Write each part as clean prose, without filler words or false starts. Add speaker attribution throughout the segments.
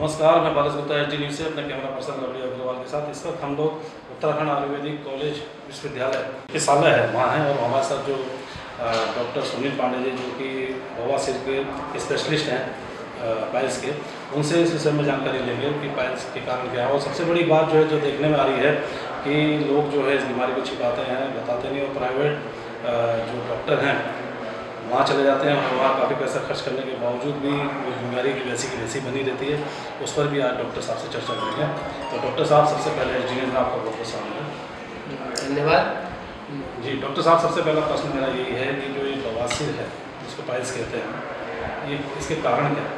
Speaker 1: नमस्कार, मैं बालास Gupta H D news से अपने कैमरा पर्सन लवली अग्रवाल के साथ इस वक्त हम लोग उत्तराखंड आयुर्वेदिक कॉलेज विश्वविद्यालय चिकित्सालय है वहाँ हैं और हमारे साथ जो डॉक्टर सुनील पांडे जी जो कि बवासीर के स्पेशलिस्ट हैं पाइल्स के, उनसे इस विषय में जानकारी लेंगे कि पाइल्स के कारण क्या है। और सबसे बड़ी बात जो है जो देखने में आ रही है कि लोग जो है इस बीमारी को छिपाते हैं, बताते नहीं, और प्राइवेट जो डॉक्टर हैं वहाँ चले जाते हैं और वहाँ काफ़ी पैसा खर्च करने के बावजूद भी वो बीमारी की वैसी बनी रहती है। उस पर भी आज डॉक्टर साहब से चर्चा करेंगे। तो डॉक्टर साहब, सबसे पहले एचडीएनएस में आपका बहुत बहुत स्वागत है।
Speaker 2: धन्यवाद
Speaker 1: जी डॉक्टर साहब, सबसे पहला प्रश्न मेरा यही है कि जो ये बवासीर है जिसको पाइल्स कहते हैं, ये इसके कारण क्या है?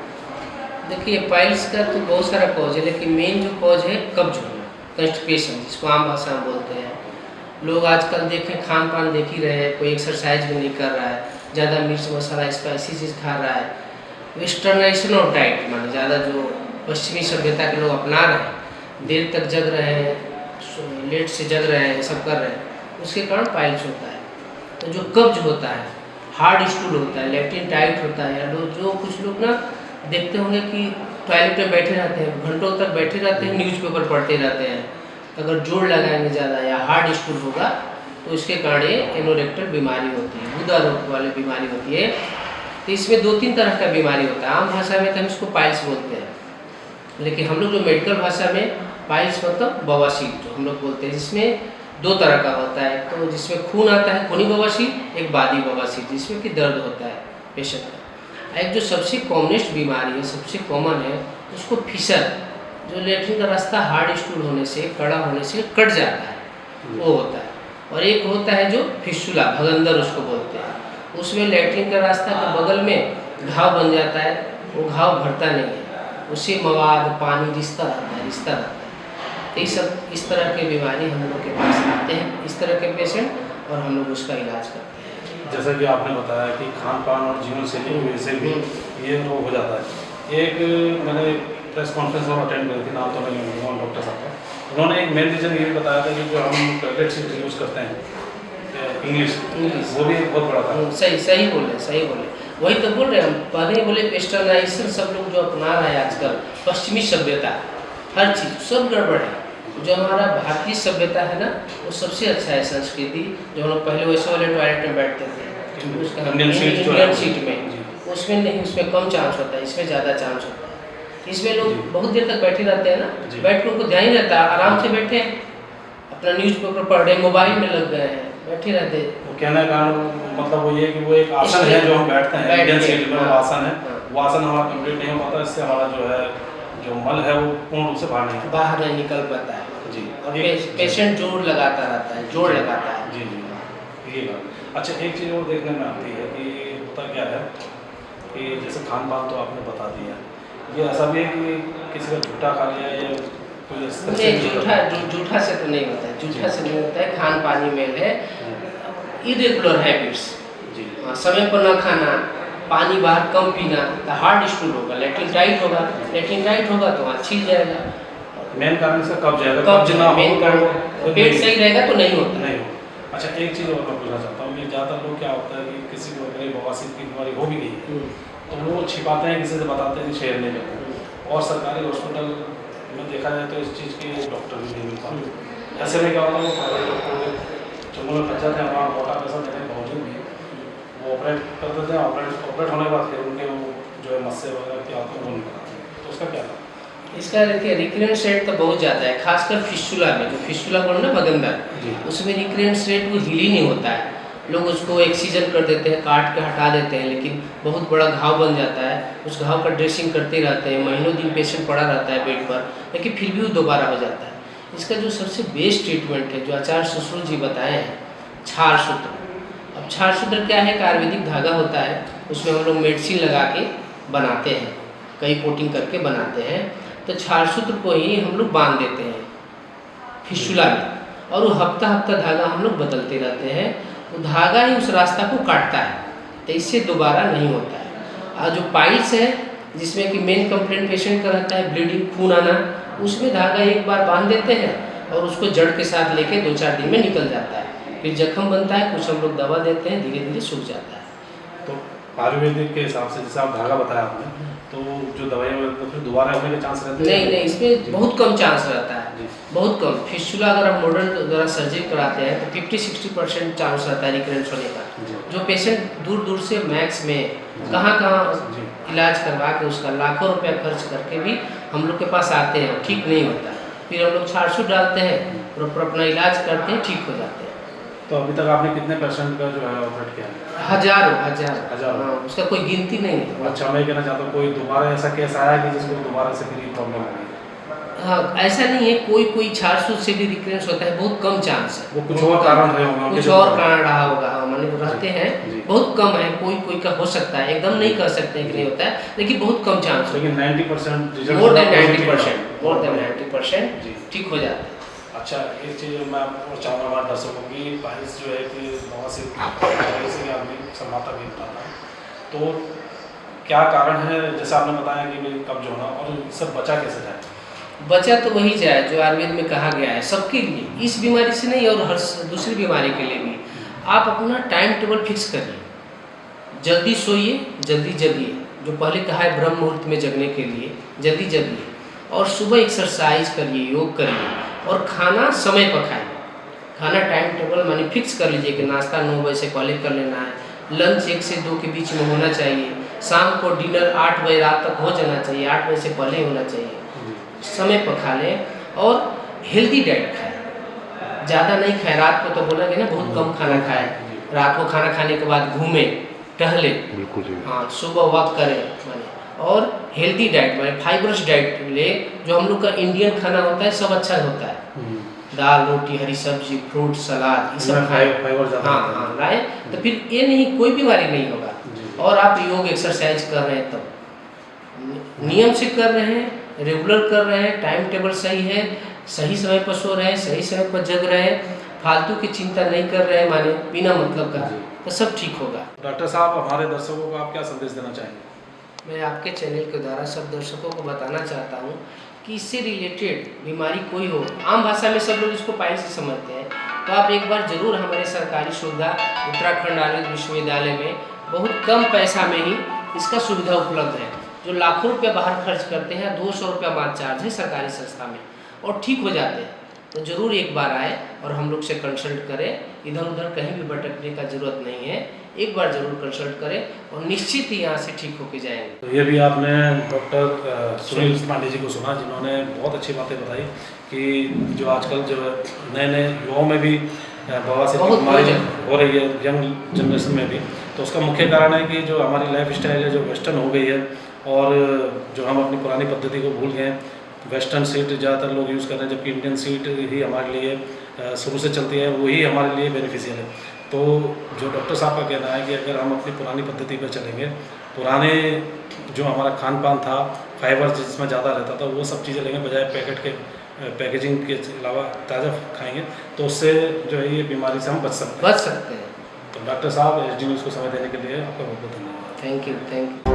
Speaker 2: देखिए, पाइल्स का तो बहुत सारा कॉज है, लेकिन मेन जो कॉज है कब्ज होना, कंस्टिपेशन, जिसको आम भाषा में बोलते हैं। लोग आजकल देखें, खान पान देख ही रहे हैं, कोई एक्सरसाइज भी नहीं कर रहा है, ज़्यादा मिर्च मसाला स्पाइसी चीज़ खा रहा है। वेस्टर्नाइजेशन ऑफ डाइट, माने ज़्यादा जो पश्चिमी सभ्यता के लोग अपना रहे हैं, देर तक जग रहे हैं, लेट से जग रहे हैं, सब कर रहे हैं, उसके कारण पाइल्स होता है। तो जो कब्ज होता है, हार्ड स्टूल होता है, लेफ्टिन टाइट होता है, या जो कुछ लोग ना देखते होंगे कि टॉयलेट में बैठे रहते हैं, घंटों तक बैठे रहते हैं, न्यूज़पेपर पढ़ते रहते हैं, अगर जोड़ लगाएंगे ज़्यादा या हार्ड स्टूल होगा तो इसके कारण ये एनोरेक्टल बीमारी होती है, गुदा रोग वाली बीमारी होती है। तो इसमें 2-3 तरह का बीमारी होता है। आम भाषा में तो हम इसको पाइल्स बोलते हैं, लेकिन हम लोग जो मेडिकल भाषा में पाइल्स मतलब बवासीर जो हम लोग बोलते हैं, जिसमें 2 तरह का होता है। तो जिसमें खून आता है, खूनी बवासीर, एक बादी बवासीर जिसमें कि दर्द होता है पेशेंट का। एक जो सबसे कॉमनेस्ट बीमारी है, सबसे कॉमन है, उसको फिशर, जो लेट्रिन का रास्ता हार्ड स्टूल होने से, कड़ा होने से कट जाता है, वो होता है। और एक होता है जो फिस्टुला, भगंदर उसको बोलते हैं, उसमें लेट्रिन का रास्ता के बगल में घाव बन जाता है, वो घाव भरता नहीं है, उससे मवाद पानी रिश्ता रहता है। तो ये सब इस तरह के बीमारी हम लोग के पास आते हैं, इस तरह के पेशेंट, और हम लोग उसका इलाज करते हैं।
Speaker 1: जैसा कि आपने बताया कि खान पान और जीवन शैली की वजह से भी ये रोग हो जाता है। एक मैंने प्रेस कॉन्फ्रेंस और अटेंड करी थी, नाम तो नहीं लूँगा डॉक्टर साहब का, उन्होंने एक मेन रीज़न ये भी बताया था कि जो हम टॉयलेट सीट यूज़ करते हैं इंग्लिश, वो भी एक बहुत बड़ा था।
Speaker 2: सही बोले, वही तो बोल रहे हैं हम। पहले बोले वेस्टर्नाइजेशन सब लोग जो अपना रहा है आजकल, पश्चिमी सभ्यता, हर चीज़ सब गड़बड़ है। जो हमारा भारतीय सभ्यता है ना, वो सबसे अच्छा है संस्कृति। जो हम लोग पहले वैसे वाले टॉयलेट में बैठते थे, इंडियन सीट में, उसमें नहीं, उसमें कम चांस होता है, इसमें ज़्यादा चांस होता है। इसमें लोग बहुत देर तक बैठे रहते हैं ना, बैठ के उनको ध्यान ही रहता है, आराम से बैठे हैं, अपना न्यूज़पेपर पढ़ रहे, मोबाइल में लग गए हैं, बैठे रहते हैं।
Speaker 1: वो कहने का मतलब वो ये कि वो एक आसन है जो हम बैठते हैं इंडियन सीट में, वो आसन है, वो आसन हमारा कंप्लीट नहीं हो पाता, इससे हमारा जो है जो मल है वो पूर्ण रूप से बाहर नहीं
Speaker 2: निकल पाता है
Speaker 1: जी।
Speaker 2: और पेशेंट जोड़ लगाता रहता है, जोड़ लगाता है।
Speaker 1: जी ये बात। अच्छा, एक चीज़ और देखने में आती है कि होता क्या है कि जैसे खान पान तो आपने बता दिया, ये ऐसा भी है कि किसी का झूठा खा लिया या
Speaker 2: जूठा से तो नहीं होता है, जूठा से नहीं होता है, खान पानी में है इरेगुलर हैबिट्स, समय पर न खाना, पानी बाहर कम पीना, तो हार्ड स्टूल होगा, लेट्रिन टाइट होगा तो वहाँ छील जाएगा।
Speaker 1: मेन कारण इसका कब्ज है,
Speaker 2: कब्ज ना मेन कारण, पेट सही रहेगा तो नहीं होता।
Speaker 1: अच्छा, एक चीज़ और मैं पूछना चाहता हूँ कि ज़्यादातर लोग क्या होता है कि किसी को अगर बवासीर की बीमारी हो भी गई तो वो छिपाते हैं, किसी से बताते हैं, शेयर नहीं करते। और सरकारी हॉस्पिटल में देखा जाए तो इस चीज़ के डॉक्टर भी नहीं मिल पाते। ऐसे में क्या होता है, वो डॉक्टर चुंगल में फंस जाते हैं, हमारा मोटा पैसा देने के बावजूद भी वो ऑपरेट कर देते हैं। ऑपरेट होने के बाद फिर उनके वो जो है मस्से वगैरह क्या होते हैं वो नहीं कराते हैं। तो उसका क्या था?
Speaker 2: इसका देखिए रिकरेंस रेट तो बहुत ज़्यादा है, खासकर फिस्टुला में, जो फिस्टुला बोलो ना भगंदर, उसमें रिकरेंस रेट वो हील ही नहीं होता है। लोग उसको एक्सीजन कर देते हैं, काट के हटा देते हैं, लेकिन बहुत बड़ा घाव बन जाता है, उस घाव का ड्रेसिंग करते रहते हैं, महीनों दिन पेशेंट पड़ा रहता है बेड पर, लेकिन फिर भी वो दोबारा हो जाता है। इसका जो सबसे बेस्ट ट्रीटमेंट है, जो आचार्य सुश्रुत जी बताए हैं, क्षार सूत्र। अब क्षार सूत्र क्या है? एक आयुर्वेदिक धागा होता है, उसमें हम लोग मेडिसिन लगा के बनाते हैं, कई कोटिंग करके बनाते हैं। तो क्षार सूत्र को ही हम लोग बांध देते हैं फिस्टुला में, और वो हफ्ता धागा हम लोग बदलते रहते हैं। वो धागा ही उस रास्ता को काटता है, तो इससे दोबारा नहीं होता है। और जो पाइल्स है, जिसमें कि मेन कंप्लेंट पेशेंट का रहता है ब्लीडिंग, खून आना, उसमें धागा एक बार बांध देते हैं और उसको जड़ के साथ लेके 2-4 दिन में निकल जाता है। फिर जख्म बनता है, कुछ हम लोग दवा देते हैं, धीरे धीरे सूख जाता है।
Speaker 1: तो आयुर्वेदिक के हिसाब से जैसे आप धागा बताया आपने, तो जो दवाई में तो फिर दोबारा होने के चांस रहते
Speaker 2: नहीं नहीं, इसमें बहुत कम चांस रहता है,
Speaker 1: जी।
Speaker 2: बहुत कम। फिस्टुला अगर आप मॉडर्न द्वारा सर्जरी कराते हैं तो 50-60% चांस रहता है रिकरेंस होने का।
Speaker 1: जी।
Speaker 2: जो पेशेंट दूर दूर से मैक्स में कहाँ
Speaker 1: जी।
Speaker 2: इलाज करवा के उसका लाखों रुपया खर्च करके भी हम लोग के पास आते हैं, ठीक नहीं होता है। फिर हम लोग छाड़ डालते हैं, प्रॉपर अपना इलाज करते हैं, ठीक हो जाते हैं।
Speaker 1: तो अभी तक आपने कितने % का जो है ऑपरेट किया है?
Speaker 2: हजारों। हाँ, उसका कोई गिनती नहीं है।
Speaker 1: अच्छा, मैं कहना चाहता हूँ कोई दोबारा ऐसा केस आया कि जिसको दोबारा से फिर प्रॉब्लम हुई?
Speaker 2: हाँ, ऐसा नहीं है, कोई 400 से भी रिकरेंस होता है, बहुत कम चांस है।
Speaker 1: वो कुछ और कारण रहे होंगे उनके
Speaker 2: कुछ
Speaker 1: जो
Speaker 2: और
Speaker 1: प्रॉब्लम।
Speaker 2: कारण रहा होगा, हाँ, माने रहते हैं,
Speaker 1: जी।
Speaker 2: बहुत कम है। कोई का हो सकता है, एकदम नहीं कह सकते हैं कि नहीं होता है, लेकिन बहुत कम चांस है।
Speaker 1: लेकिन 90% रिजल्ट
Speaker 2: मोर देन
Speaker 1: positive
Speaker 2: 90%
Speaker 1: जी।
Speaker 2: ठीक हो जाता है।
Speaker 1: अच्छा, एक चीज़ मैं आपको चाहूँगा हमारे दर्शकों की बारिश जो है कि बवासीर से आदमी समाता भी बताता है, तो क्या कारण है? जैसे आपने बताया कि भाई कब्ज होना, और सब बचा कैसे जाए?
Speaker 2: बचा तो वही जाए जो आयुर्वेद में कहा गया है सबके लिए, इस बीमारी से नहीं और हर दूसरी बीमारी के लिए भी। आप अपना टाइम टेबल फिक्स करिए, जल्दी सोइए, जल्दी जगिए। जो पहले कहा है ब्रह्म मुहूर्त में जगने के लिए, जल्दी जगिए। और सुबह एक्सरसाइज करिए, योग करिए, और खाना समय पर खाइए। खाना टाइम टेबल माने फिक्स कर लीजिए कि नाश्ता 9 बजे से पहले कर लेना है, लंच 1 से 2 के बीच में होना चाहिए, शाम को डिनर 8 बजे रात तक हो जाना चाहिए, 8 बजे से पहले होना चाहिए। समय पर खा लें और हेल्दी डाइट खाएं, ज़्यादा नहीं खाएं। रात को तो बोला गया ना, बहुत कम खाना खाएं। रात को खाना खाने के बाद घूमें, टहलें,
Speaker 3: बिल्कुल।
Speaker 2: हाँ, सुबह वॉक करें माने, और हेल्दी डाइट माने फाइबरस डाइट ले। जो हम लोग का इंडियन खाना होता है सब अच्छा होता है, दाल रोटी हरी सब्जी फ्रूट सलाद ये सब खाएं।
Speaker 1: फाइबर ज़्यादा
Speaker 2: हाँ
Speaker 1: होता है।
Speaker 2: हाँ लाएँ, तो फिर ये नहीं, कोई बीमारी नहीं होगा। और आप योग एक्सरसाइज कर रहे हैं तब नियम से कर रहे हैं, रेगुलर कर रहे हैं, टाइम टेबल सही है, सही समय पर सो रहे हैं, सही समय पर जग रहे हैं, फालतू की चिंता नहीं कर रहे हैं माने बिना मतलब का, तो सब ठीक होगा।
Speaker 1: डॉक्टर साहब, हमारे दर्शकों को आप क्या संदेश देना चाहेंगे?
Speaker 2: मैं आपके चैनल के द्वारा सब दर्शकों को बताना चाहता हूँ कि इससे रिलेटेड बीमारी कोई हो, आम भाषा में सब लोग इसको पाइल्स से समझते हैं, तो आप एक बार ज़रूर हमारे सरकारी सुविधा उत्तराखंड आयुर्वेद विश्वविद्यालय में बहुत कम पैसा में ही इसका सुविधा उपलब्ध है। जो लाखों रुपया बाहर खर्च करते हैं, 200 रुपया मात्र चार्ज है सरकारी संस्था में, और ठीक हो जाते हैं। तो ज़रूर एक बार आए और हम लोग से कंसल्ट करें, इधर उधर कहीं भी भटकने का ज़रूरत नहीं है। एक बार ज़रूर कंसल्ट करें और निश्चित ही यहाँ से ठीक होके जाएंगे।
Speaker 1: तो ये भी आपने डॉक्टर सुनील पांडे जी को सुना, जिन्होंने बहुत अच्छी बातें बताई कि जो आजकल जो नए युवाओं में भी बवासीर की बीमारी हो रही है, यंग जनरेशन में भी, तो उसका मुख्य कारण है कि जो हमारी लाइफ स्टाइल है जो वेस्टर्न हो गई है, और जो हम अपनी पुरानी पद्धति को भूल गए। वेस्टर्न सीट ज़्यादातर लोग यूज़ कर रहे हैं, जबकि इंडियन सीट ही हमारे लिए शुरू से चलती है, वही हमारे लिए बेनिफिशियल है। तो जो डॉक्टर साहब का कहना है कि अगर हम अपनी पुरानी पद्धति पर चलेंगे, पुराने जो हमारा खान पान था, फाइबर जिसमें ज़्यादा रहता था, वो सब चीज़ें लेंगे, बजाय पैकेट के पैकेजिंग के अलावा ताज़ा खाएंगे, तो उससे जो है ये बीमारी से हम बच सकते हैं।
Speaker 2: तो
Speaker 1: तो डॉक्टर साहब, HD न्यूज़ को समय देने के लिए आपका बहुत बहुत धन्यवाद।
Speaker 2: Thank you.